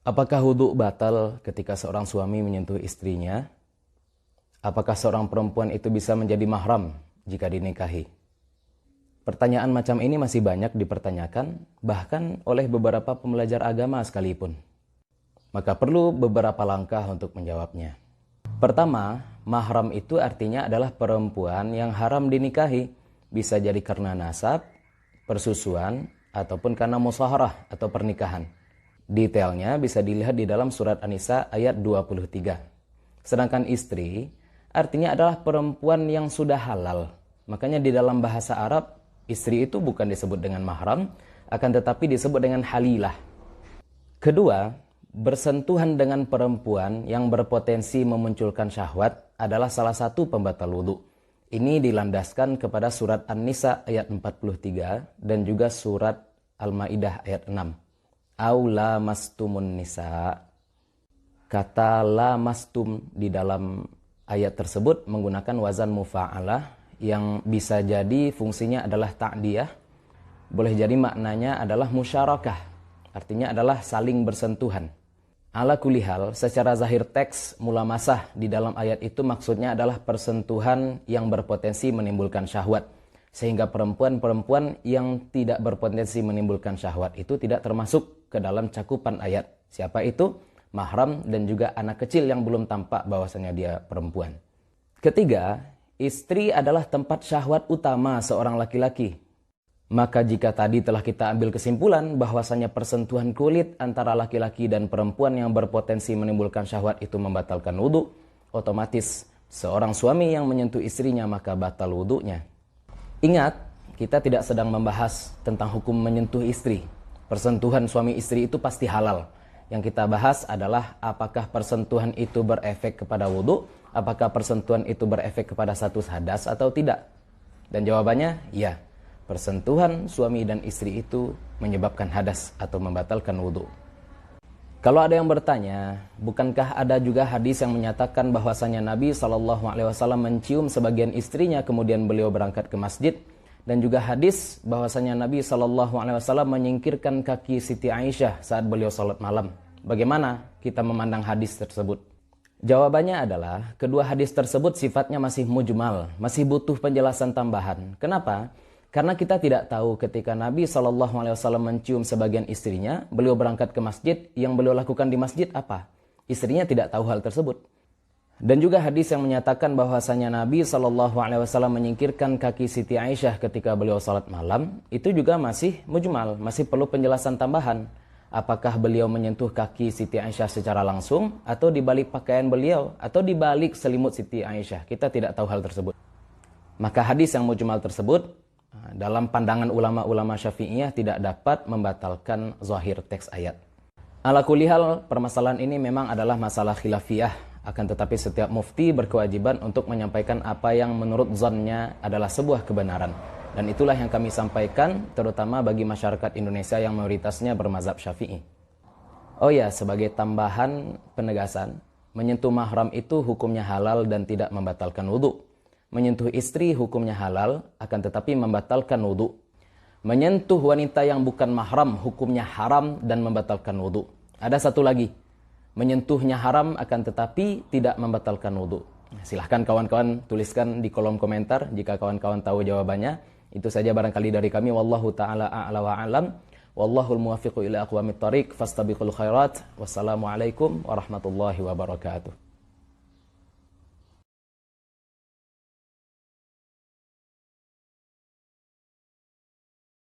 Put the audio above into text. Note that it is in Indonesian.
Apakah wudhu batal ketika seorang suami menyentuh istrinya? Apakah seorang perempuan itu bisa menjadi mahram jika dinikahi? Pertanyaan macam ini masih banyak dipertanyakan, bahkan oleh beberapa pembelajar agama sekalipun. Maka perlu beberapa langkah untuk menjawabnya. Pertama, mahram itu artinya adalah perempuan yang haram dinikahi. Bisa jadi karena nasab, persusuan, ataupun karena musaharah atau pernikahan. Detailnya bisa dilihat di dalam surat An-Nisa ayat 23. Sedangkan istri artinya adalah perempuan yang sudah halal. Makanya di dalam bahasa Arab, istri itu bukan disebut dengan mahram, akan tetapi disebut dengan halilah. Kedua, bersentuhan dengan perempuan yang berpotensi memunculkan syahwat adalah salah satu pembatal wudhu. Ini dilandaskan kepada surat An-Nisa ayat 43 dan juga surat Al-Maidah ayat 6. Aula mastumun nisa. Kata la mastum di dalam ayat tersebut menggunakan wazan mufa'alah yang bisa jadi fungsinya adalah ta'diyah. Boleh jadi maknanya adalah musyarakah. Artinya adalah saling bersentuhan. Ala kulli hal, secara zahir teks mulamasah di dalam ayat itu maksudnya adalah persentuhan yang berpotensi menimbulkan syahwat. Sehingga perempuan-perempuan yang tidak berpotensi menimbulkan syahwat itu tidak termasuk ke dalam cakupan ayat. Siapa itu? Mahram dan juga anak kecil yang belum tampak bahwasanya dia perempuan. Ketiga, istri adalah tempat syahwat utama seorang laki-laki. Maka jika tadi telah kita ambil kesimpulan bahwasanya persentuhan kulit antara laki-laki dan perempuan yang berpotensi menimbulkan syahwat itu membatalkan wudhu, otomatis seorang suami yang menyentuh istrinya maka batal wudhunya. Ingat, kita tidak sedang membahas tentang hukum menyentuh istri. Persentuhan suami istri itu pasti halal. Yang kita bahas adalah apakah persentuhan itu berefek kepada wudhu, apakah persentuhan itu berefek kepada status hadas atau tidak. Dan jawabannya, ya. Persentuhan suami dan istri itu menyebabkan hadas atau membatalkan wudhu. Kalau ada yang bertanya, bukankah ada juga hadis yang menyatakan bahwasanya Nabi SAW mencium sebagian istrinya kemudian beliau berangkat ke masjid, dan juga hadis bahwasanya Nabi SAW menyingkirkan kaki Siti Aisyah saat beliau salat malam. Bagaimana kita memandang hadis tersebut? Jawabannya adalah kedua hadis tersebut sifatnya masih mujmal, masih butuh penjelasan tambahan. Kenapa? Karena kita tidak tahu ketika Nabi SAW mencium sebagian istrinya, beliau berangkat ke masjid, yang beliau lakukan di masjid apa? Istrinya tidak tahu hal tersebut. Dan juga hadis yang menyatakan bahwasanya Nabi SAW menyingkirkan kaki Siti Aisyah ketika beliau salat malam, itu juga masih mujmal, masih perlu penjelasan tambahan. Apakah beliau menyentuh kaki Siti Aisyah secara langsung, atau di balik pakaian beliau, atau di balik selimut Siti Aisyah? Kita tidak tahu hal tersebut. Maka hadis yang mujmal tersebut, dalam pandangan ulama-ulama Syafi'iyah tidak dapat membatalkan zahir teks ayat. Ala kulli hal, permasalahan ini memang adalah masalah khilafiyah, akan tetapi setiap mufti berkewajiban untuk menyampaikan apa yang menurut zonnya adalah sebuah kebenaran. Dan itulah yang kami sampaikan terutama bagi masyarakat Indonesia yang mayoritasnya bermazhab Syafi'i. Oh ya, sebagai tambahan penegasan, menyentuh mahram itu hukumnya halal dan tidak membatalkan wudhu. Menyentuh istri hukumnya halal, akan tetapi membatalkan wudhu. Menyentuh wanita yang bukan mahram hukumnya haram dan membatalkan wudhu. Ada satu lagi, menyentuhnya haram akan tetapi tidak membatalkan wudhu. Silahkan kawan-kawan tuliskan di kolom komentar jika kawan-kawan tahu jawabannya. Itu saja barangkali dari kami. Wallahu ta'ala a'la wa a'lam. Wallahul muwaffiqu ila aqwamit thariq. Fastabiqul khairat. Wassalamualaikum warahmatullahi wabarakatuh.